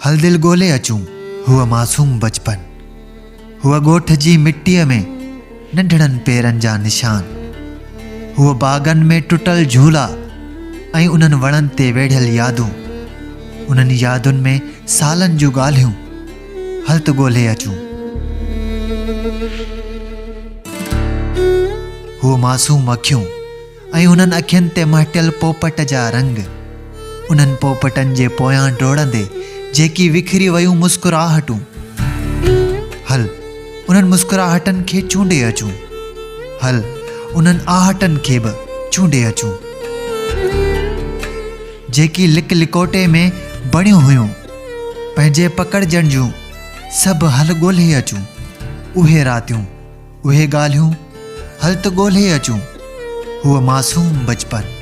हल दिल ॻोल्हे अचूं हुआ मासूम बचपन, हुआ ॻोठ जी मिट्टीअ में नंढड़नि पेरनि जा निशान, हुआ बाग़नि में टुटल झूला ऐं उन्हनि वणनि ते वेढ़ियल यादूं, उन्हनि यादुनि में सालनि जूं ॻाल्हियूं, हल त ॻोल्हे अचूं। हुआ मासूम अखियूं ऐं उन्हनि अखियुनि ते महटियल पोपट जा रंग, उन्हनि पोपटनि जे पोयां डोड़ंदे जेकी विखरी वयूं मुस्कुराहटूं, हल उन्हनि मुस्कुराहटनि खे चूंडे अचूं, हल उन्हनि आहटनि खे बि चूंडे अचूं, जेकी लिक लिकोटे में बणियूं हुयूं पंहिंजे पकड़जण जूं, सभु हल ॻोल्हे अचूं। उहे रातियूं, उहे ॻाल्हियूं, हल त ॻोल्हे अचूं हुआ मासूम बचपन।